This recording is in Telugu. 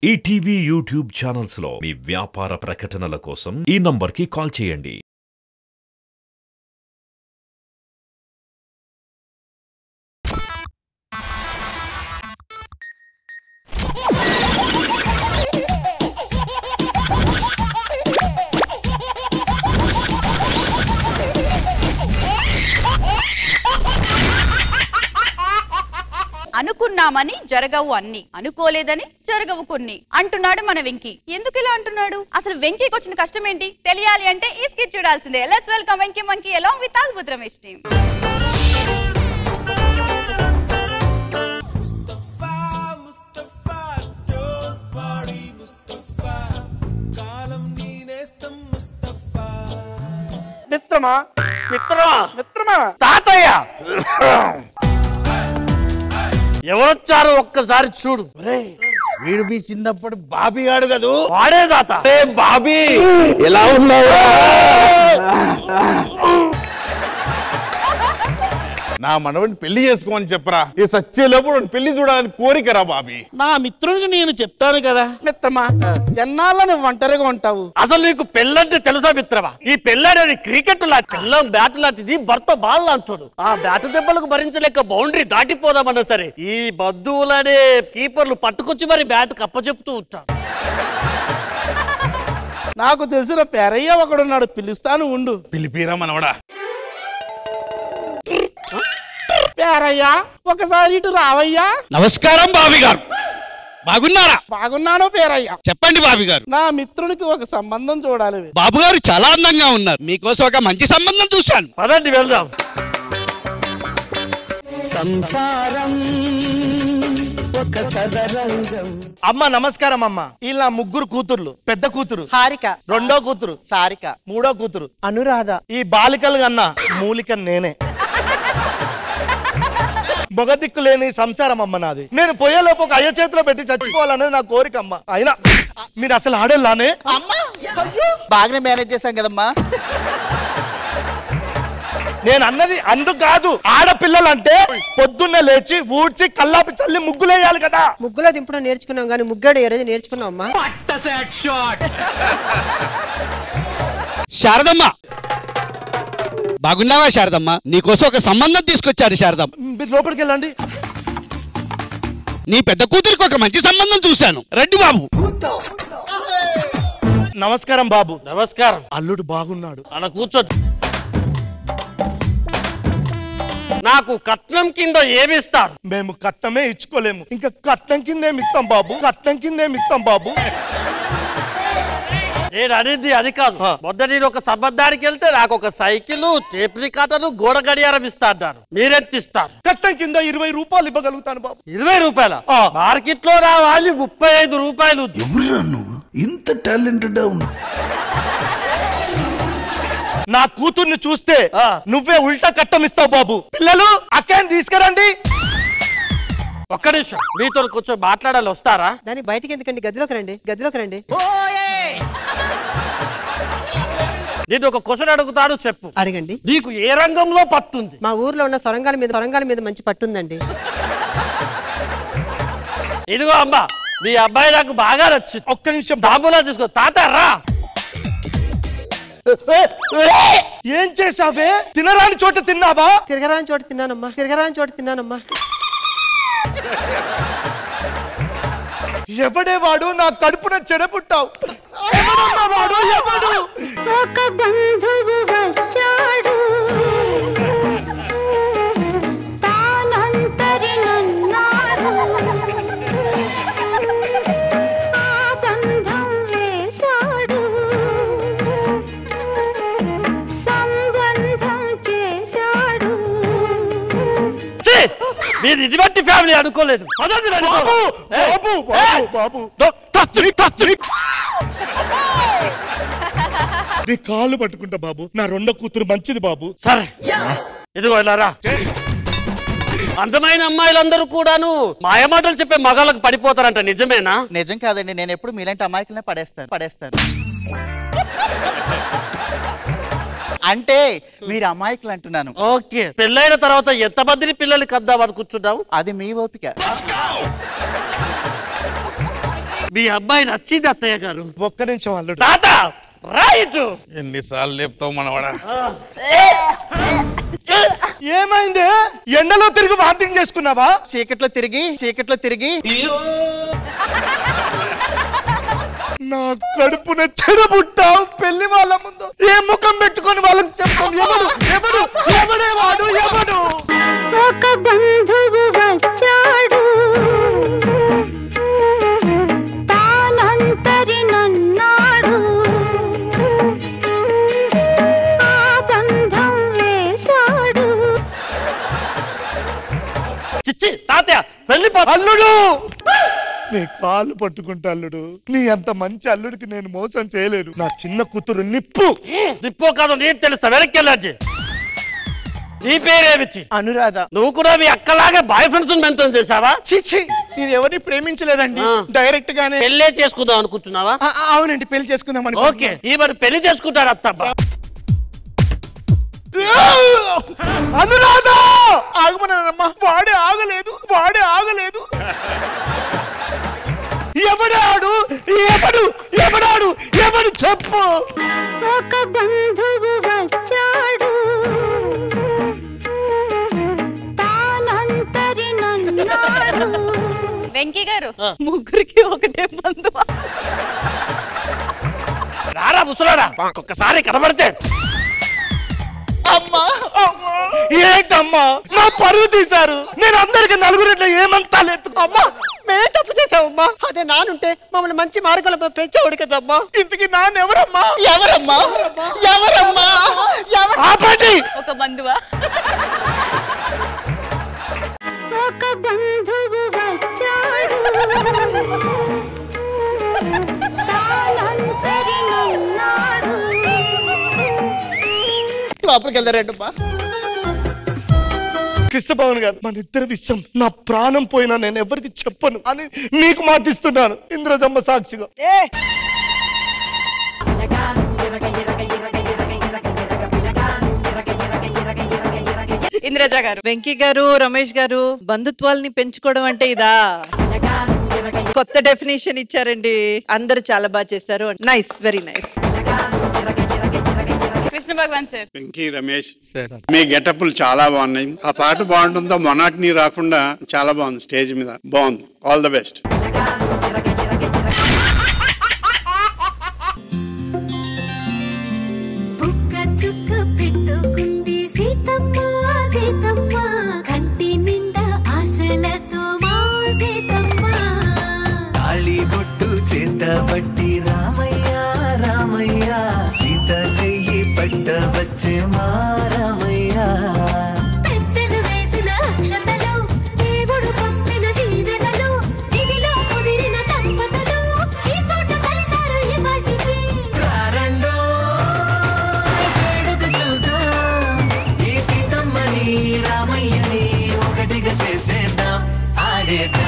ఈటీవీ యూట్యూబ్ ఛానల్స్ లో మీ వ్యాపార ప్రకటనల కోసం ఈ నంబర్కి కాల్ చేయండి. అనుకున్నామని జరగవు అన్ని, అనుకోలేదని జరగవు కొన్ని అంటున్నాడు మన వెంకీ. ఎందుకు ఇలా అంటున్నాడు? అసలు వెంకీకి వచ్చిన కష్టం ఏంటి తెలియాలి అంటే ఈ స్కిట్ చూడాల్సిందే. Let's welcome Venky monkey along with Albud Ramesh team. మిత్రమా మిత్రమా మిత్రమా తాతయ్య ఎవరొచ్చారో ఒక్కసారి చూడు. వీడు మీ చిన్నప్పుడు బాబీ గాడు కదూ? వాడే తాత. బాబీ ఎలా ఉన్నావా? నా మనవడిని పెళ్లి చేసుకోమని చెప్పరా. ఈ సచ్చేలోపు పెళ్లి చూడాలని కోరికరా బాబీ. నా మిత్రునికి నేను చెప్తాను కదా. మిత్రమా ఎన్నాళ్ళ నువ్వు ఒంటరిగా ఉంటావు? అసలు నీకు పెళ్ళంటే తెలుసా మిత్రమా? ఈ పెళ్ళనేది క్రికెట్ లాంటి, పెళ్ళం బ్యాట్ లాంటిది, భర్త బాల్ లాంటాడు. ఆ బ్యాట్ దెబ్బలకు భరించలేక బౌండరీ దాటిపోదామన్నా సరే ఈ బద్దువులనే కీపర్లు పట్టుకొచ్చి మరి బ్యాట్ కప్పచెప్తూ ఉంటాడు. నాకు తెలిసిన పేరయ్య ఒకడున్నాడు, పిలుస్తాను ఉండు. పిలిపిరా మనవడా. పేరయ్యా ఒకసారి ఇటు రావయ్యా. నమస్కారం బాబీ గారు, బాగున్నారా? బాగున్నాను పేరయ్యా. చెప్పండి బాబీ గారు. నా మిత్రునికి ఒక సంబంధం చూడాలి. బాబు గారు చాలా అందంగా ఉన్నారు, మీకోసం ఒక మంచి సంబంధం చూశాను. పదండి వెళ్దాం. సంసారం ఒక సదరంగం. అమ్మ నమస్కారం అమ్మ. ఇలా ముగ్గురు కూతుర్లు, పెద్ద కూతురు హారిక, రెండో కూతురు సారిక, మూడో కూతురు అనురాధ. ఈ బాలికలు కన్నా మూలిక నేనే. మొగదిక్కు లేని సంసారం అమ్మ నాది. నేను పోయేలోపు ఒక అయ్య చేతిలో పెట్టి చచ్చిపోవాలనేది నా కోరిక అమ్మ. అయినా మీరు అసలు ఆడేలానే బాగానే మేనేజ్ చేశాం కదమ్మా. నేను అన్నది అందుకు కాదు. ఆడపిల్లలంటే పొద్దున్నే లేచి ఊడ్చి కల్లాపి చల్లి ముగ్గులేయాలి కదా. ముగ్గులో దింపడం నేర్చుకున్నాం కానీ ముగ్గాడు ఏ రోజు నేర్చుకున్నాం అమ్మా. శారదమ్మ బాగున్నావా? శారదమ్మ నీకోసం ఒక సంబంధం తీసుకొచ్చారు. శారదమ్మ మీరు లోపలికి వెళ్ళండి. నీ పెద్ద కూతురికి ఒక మంచి సంబంధం చూశాను, రండి బాబు. నమస్కారం బాబు. నమస్కారం. అల్లుడు బాగున్నాడు. అలా కూర్చోండి. నాకు కట్నం కింద ఏమిస్తారు? మేము కట్నమే ఇచ్చుకోలేము, ఇంకా కట్నం కింద ఏమిస్తాం బాబు? కట్నం కింద ఏమిస్తాం బాబు? నేను అనేది అది కాదు. మొదటి ఒక సంబంధానికి వెళ్తే నాకు ఒక సైకిల్, టేప్ రికార్డర్, గోడ గడియారం ఇస్తా అన్నారు. మీరెంత ఇస్తారు? కట్నం కింద 20 రూపాయలు ఇవ్వగలుగుతాను బాబు. 20 రూపాయల? మార్కెట్ లో రావాలి 35 రూపాయలు. ఎవరురా నువ్వు ఇంత టాలెంటెడ్ ఉన్నా? నా కూతుర్ని చూస్తే నువ్వే ఉల్టా కట్టం ఇస్తావు బాబు. పిల్లలు అక్కని తీసుకురండి. ఒక్క నిమిషం మీతో కొంచెం మాట్లాడాలి, వస్తారా? దాన్ని బయటికి ఎందుకండి, గదిలోకి రండి, గదిలోకి రండి. నేను ఒక క్వశ్చన్ అడుగుతాను, చెప్పు. అడగండి. నీకు ఏ రంగంలో పట్టుంది? మా ఊర్లో ఉన్న సొరంగాల మీద మంచి పట్టుందండి. ఇదిగో అమ్మా, మీ అబ్బాయి నాకు బాగా నచ్చింది. ఒక్క నిమిషం తాంబూలా తీసుకో. తాత రా. ఏం చేసావే? తినరాని చోట తిన్నావా? తిరగరాని చోట తిన్నానమ్మా, తిరగరాని చోట తిన్నానమ్మా. ఎవడేవాడు? నా కడుపున చెడపుట్టావు. వాడు ఎవడు? ఒక బంధువు వచ్చాడు, తానంతరి నన్నాడు, ఆ బంధం వేశాడు, సంబంధం చేశాడు. మీరు ఇటువంటి ఫ్యామిలీ అనుకోలేదు. నీ కాళ్ళు పట్టుకుంటా బాబు. నా రెండో కూతురు మంచిది బాబు. సరే ఇదిగో ఇలా రా. అందమైన అమ్మాయిలందరూ కూడాను మాయమాటలు చెప్పే మగాళ్ళకు పడిపోతారంట, నిజమేనా? నిజం కాదండి, నేను ఎప్పుడు మీలాంటి అమాయకులనే పడేస్తాను. అంటే మీరు అమాయకులు అంటున్నాను. ఓకే. పెళ్ళైన తర్వాత ఎంతమందిని పిల్లలు కద్దామని కూర్చున్నావు? అది మీ ఓపిక. మీ అబ్బాయి నచ్చింది అత్తయ్య గారు. ఒక్క నిమిషం అల్లుడు. తాత రైట్. ఎన్నిసార్లు చెప్తావు మనవాడా? ఏమైంది? ఎండలో తిరిగి వాంతింగ్ చేసుకున్నావా? చీకట్లో తిరిగి నా కడుపున చెడబుట్టావు. పెళ్లి వాళ్ళ ముందు ఏ ముఖం పెట్టుకొని వాళ్ళకి చెప్తాం? ఎవడు ఒక బంధువు వచ్చాడు తానంతరి నన్నాడు ఆ బంధం వేశాడు. చిచ్చి తాతయ్య పెళ్లి అల్లుడు నీ కాళ్ళు పట్టుకుంటా అల్లుడు. నీ అంత మంచి అల్లుడికి నేను మోసం చేయలేను. నా చిన్న కూతురు నిప్పు కాదు నీకు తెలుసా? వెనక్కి వెళ్ళాలి. నీ పేరేమిచ్చి? అనురాధ. నువ్వు కూడా మీ అక్కలాగా బాయ్ ఫ్రెండ్స్ మెయింటైన్ చేసావా? చిచ్చి నేను ఎవరిని ప్రేమించలేదండి. డైరెక్ట్ గానే పెళ్లే చేసుకుందాం అనుకుంటున్నావా? అవునండి పెళ్లి చేసుకుందాం. ఓకే ఈ మరి పెళ్లి చేసుకుంటాడు అత్తబ్బా. అనురాధ ఆగమన్నానమ్మా. వాడే ఆగలేదు. ఎవడు చెప్పు. ఒక బంధువు వచ్చాడు తానంతరి నన్నాడు. వెంకీ గారు ముగ్గురికి ఒకటే బంధువా? రారా ముసలారా ఒక్కసారి కనబడితే. ఏంటమ్మా మా పరువు తీశారు. నేను అందరికి నలుగురిలో ఏమంతా లేదు. అమ్మా మేమే తప్పు చేసామమ్మా. అదే నానుంటే మమ్మల్ని మంచి మార్గంలో పెంచేవాడు కదమ్మా. ఇంతకీ నాన్న ఎవరమ్మా? ఒక బంధువా? ఒక బంధువు వచ్చాడు తానంతరి నన్నాడు. లోపలికి వెళ్దారంటమ్మా. కృష్ణభవన్ గారు మన ఇద్దరి విషయం నా ప్రాణం పోయినా నేను ఎవరికి చెప్పను అని నీకు మాటిస్తున్నాను ఇంద్రజమ్మ సాక్షిగా. ఇంద్రజ గారు. వెంకీ గారు రమేష్ గారు బంధుత్వాల్ని పెంచుకోవడం అంటే ఇదా? కొత్త డెఫినేషన్ ఇచ్చారండి. అందరూ చాలా బాగా చేశారు. Nice, very nice. Krishna Bhagavan sir. Venky Ramesh మీ గెటప్లు చాలా బాగున్నాయి. ఆ పాట బాగుంటుందో మొనాటిని రాకుండా చాలా బాగుంది. స్టేజ్ మీద బాగుంది. All the best. బట్టి రామయ్య రామయ్య సీత చెయ్యి పట్ట వచ్చే మా రామయ్య. పెద్దలు వేసిన అక్షతలు దేవుడు పంపిన దీవెనలు దివిలో కుదిరిన దంపతులు ఈ చోట కలిసారు ఈ వాటికి. రారండో వేడుక చూద్దాం ఈ సీతమ్మని రామయ్యని ఒకటిగా చేసేద్దాం ఆడేద్దాం.